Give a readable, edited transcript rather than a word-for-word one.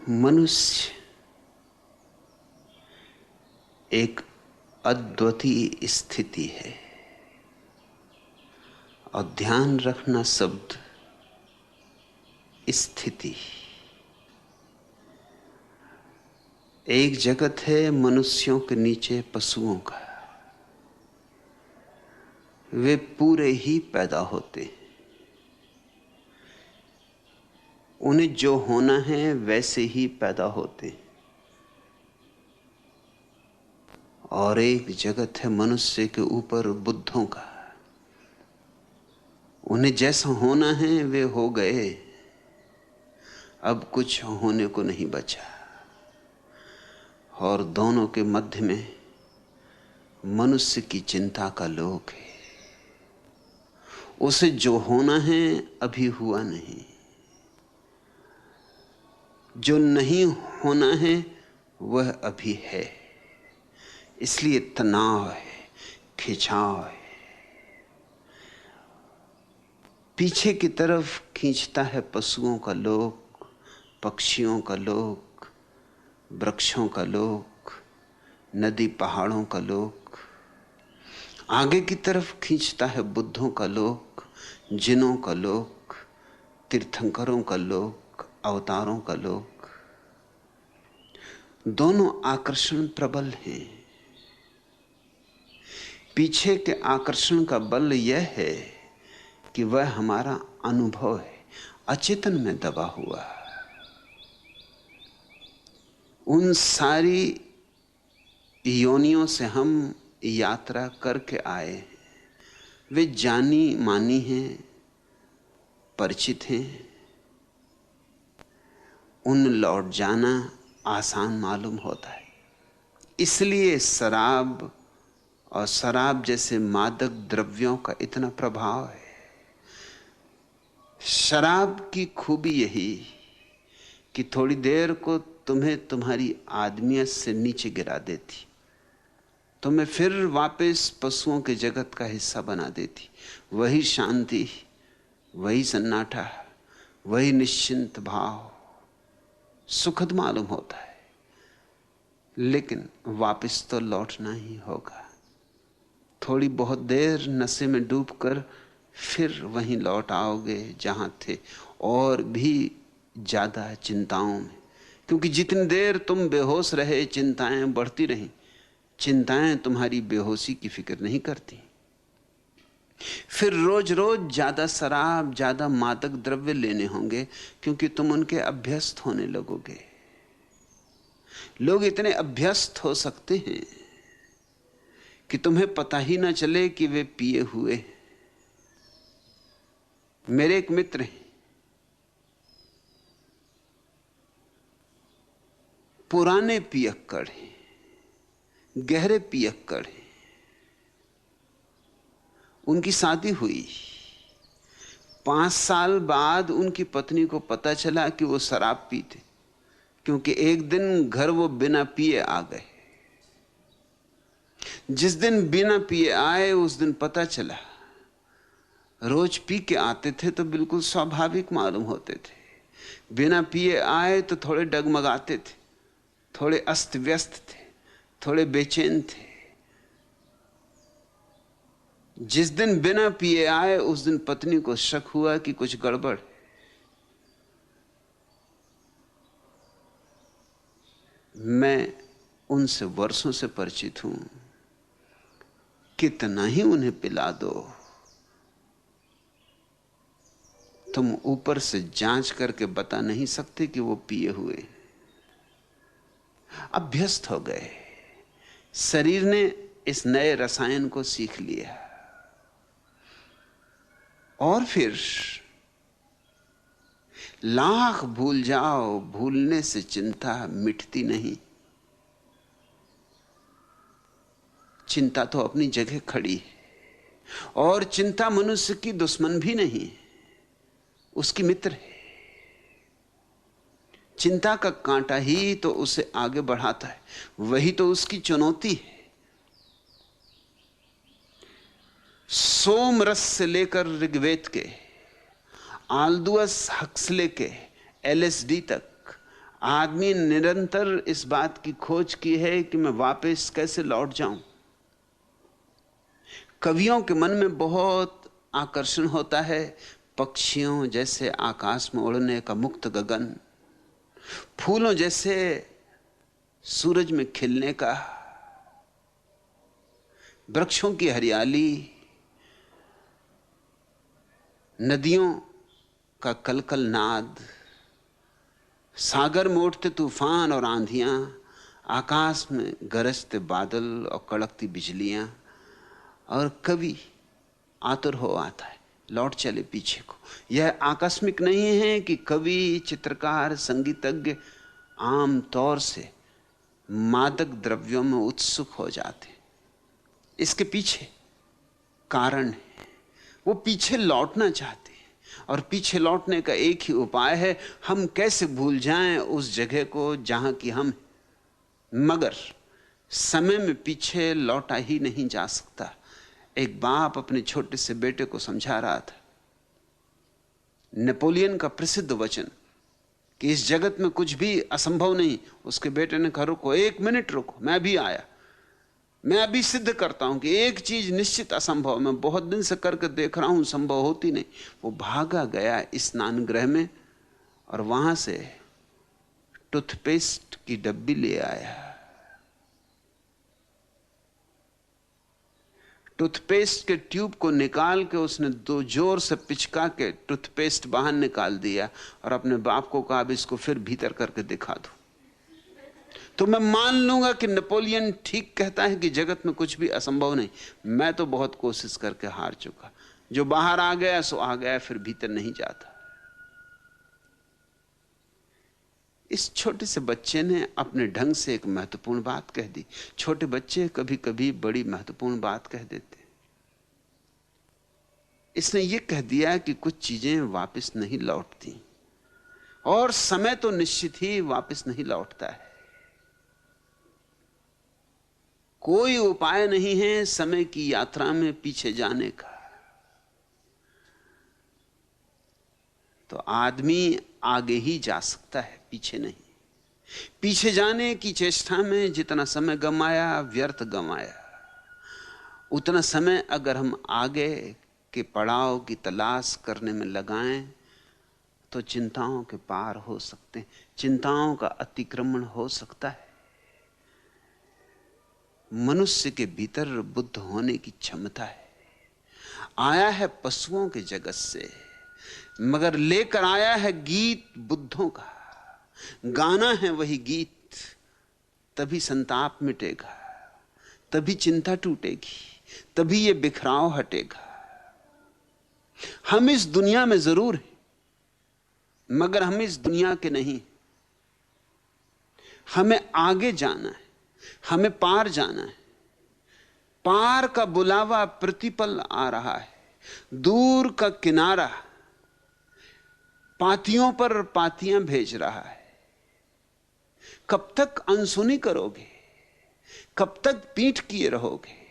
मनुष्य एक अद्वितीय स्थिति है और ध्यान रखना शब्द स्थिति। एक जगत है मनुष्यों के नीचे पशुओं का, वे पूरे ही पैदा होते हैं, उन्हें जो होना है वैसे ही पैदा होते हैं। और एक जगत है मनुष्य के ऊपर बुद्धों का, उन्हें जैसा होना है वे हो गए, अब कुछ होने को नहीं बचा। और दोनों के मध्य में मनुष्य की चिंता का लोक है। उसे जो होना है अभी हुआ नहीं, जो नहीं होना है वह अभी है। इसलिए तनाव है, खिंचाव है, पीछे की तरफ खींचता है पशुओं का लोक, पक्षियों का लोक, वृक्षों का लोक, नदी पहाड़ों का लोक। आगे की तरफ खींचता है बुद्धों का लोक, जिनों का लोक, तीर्थंकरों का लोक, अवतारों का लोक। दोनों आकर्षण प्रबल हैं। पीछे के आकर्षण का बल यह है कि वह हमारा अनुभव है, अचेतन में दबा हुआ। उन सारी योनियों से हम यात्रा करके आए हैं, वे जानी मानी हैं, परिचित हैं। उन लौट जाना आसान मालूम होता है। इसलिए शराब और शराब जैसे मादक द्रव्यों का इतना प्रभाव है। शराब की खूबी यही कि थोड़ी देर को तुम्हें तुम्हारी आदमियत से नीचे गिरा देती, तुम्हें फिर वापस पशुओं के जगत का हिस्सा बना देती। वही शांति, वही सन्नाटा, वही निश्चिंत भाव सुखद मालूम होता है, लेकिन वापस तो लौटना ही होगा। थोड़ी बहुत देर नशे में डूबकर फिर वहीं लौट आओगे जहां थे, और भी ज्यादा चिंताओं में। क्योंकि जितनी देर तुम बेहोश रहे चिंताएं बढ़ती रहीं। चिंताएं तुम्हारी बेहोशी की फिक्र नहीं करती। फिर रोज रोज ज्यादा शराब, ज्यादा मादक द्रव्य लेने होंगे, क्योंकि तुम उनके अभ्यस्त होने लगोगे। लोग इतने अभ्यस्त हो सकते हैं कि तुम्हें पता ही ना चले कि वे पिए हुए। मेरे एक मित्र हैं, पुराने पियक्कड़ हैं, गहरे पियक्कड़ हैं। उनकी शादी हुई, 5 साल बाद उनकी पत्नी को पता चला कि वो शराब पीते, क्योंकि एक दिन घर वो बिना पिए आ गए। जिस दिन बिना पिए आए उस दिन पता चला। रोज पी के आते थे तो बिल्कुल स्वाभाविक मालूम होते थे, बिना पिए आए तो थोड़े डगमगाते थे, थोड़े अस्त व्यस्त थे, थोड़े बेचैन थे। जिस दिन बिना पिए आए उस दिन पत्नी को शक हुआ कि कुछ गड़बड़। मैं उनसे वर्षों से परिचित हूं। कितना ही उन्हें पिला दो, तुम ऊपर से जांच करके बता नहीं सकते कि वो पिए हुए। अभ्यस्त हो गए, शरीर ने इस नए रसायन को सीख लिया। और फिर लाख भूल जाओ, भूलने से चिंता मिटती नहीं। चिंता तो अपनी जगह खड़ी है, और चिंता मनुष्य की दुश्मन भी नहीं, उसकी मित्र है। चिंता का कांटा ही तो उसे आगे बढ़ाता है, वही तो उसकी चुनौती है। सोम रस से लेकर ऋग्वेद के, आल्दुअस हक्सले के एलएसडी तक, आदमी निरंतर इस बात की खोज की है कि मैं वापस कैसे लौट जाऊं। कवियों के मन में बहुत आकर्षण होता है पक्षियों जैसे आकाश में उड़ने का मुक्त गगन, फूलों जैसे सूरज में खिलने का, वृक्षों की हरियाली, नदियों का कलकल नाद, सागर में उठते तूफान और आंधियां, आकाश में गरजते बादल और कड़कती बिजलियां। और कवि आतुर हो आता है लौट चले पीछे को। यह आकस्मिक नहीं है कि कवि, चित्रकार, संगीतज्ञ आम तौर से मादक द्रव्यों में उत्सुक हो जाते। इसके पीछे कारण है, वो पीछे लौटना चाहते हैं। और पीछे लौटने का एक ही उपाय है, हम कैसे भूल जाएं उस जगह को जहां की हम। मगर समय में पीछे लौटा ही नहीं जा सकता। एक बाप अपने छोटे से बेटे को समझा रहा था नेपोलियन का प्रसिद्ध वचन कि इस जगत में कुछ भी असंभव नहीं। उसके बेटे ने कहा रुको, 1 मिनट रुको, मैं भी आया। मैं अभी सिद्ध करता हूं कि एक चीज निश्चित असंभव, मैं बहुत दिन से करके देख रहा हूं, संभव होती नहीं। वो भागा गया स्नान गृह में और वहां से टूथपेस्ट की डब्बी ले आया। टूथपेस्ट के ट्यूब को निकाल के उसने 2 जोर से पिचका के टूथपेस्ट बाहर निकाल दिया और अपने बाप को कहा अब इसको फिर भीतर करके दिखा दो। तो मैं मान लूंगा कि नेपोलियन ठीक कहता है कि जगत में कुछ भी असंभव नहीं। मैं तो बहुत कोशिश करके हार चुका। जो बाहर आ गया सो आ गया, फिर भीतर नहीं जाता। इस छोटे से बच्चे ने अपने ढंग से एक महत्वपूर्ण बात कह दी। छोटे बच्चे कभी कभी बड़ी महत्वपूर्ण बात कह देते। इसने यह कह दिया कि कुछ चीजें वापस नहीं लौटती और समय तो निश्चित ही वापस नहीं लौटता है। कोई उपाय नहीं है समय की यात्रा में पीछे जाने का। तो आदमी आगे ही जा सकता है, पीछे नहीं। पीछे जाने की चेष्टा में जितना समय गंवाया, व्यर्थ गंवाया। उतना समय अगर हम आगे के पड़ाव की तलाश करने में लगाएं तो चिंताओं के पार हो सकते हैं, चिंताओं का अतिक्रमण हो सकता है। मनुष्य के भीतर बुद्ध होने की क्षमता है। आया है पशुओं के जगत से, मगर लेकर आया है गीत बुद्धों का। गाना है वही गीत, तभी संताप मिटेगा, तभी चिंता टूटेगी, तभी ये बिखराव हटेगा। हम इस दुनिया में जरूर हैं, मगर हम इस दुनिया के नहीं। हमें आगे जाना है, हमें पार जाना है। पार का बुलावा प्रतिपल आ रहा है। दूर का किनारा पातियों पर पातियां भेज रहा है। कब तक अनसुनी करोगे? कब तक पीठ किए रहोगे?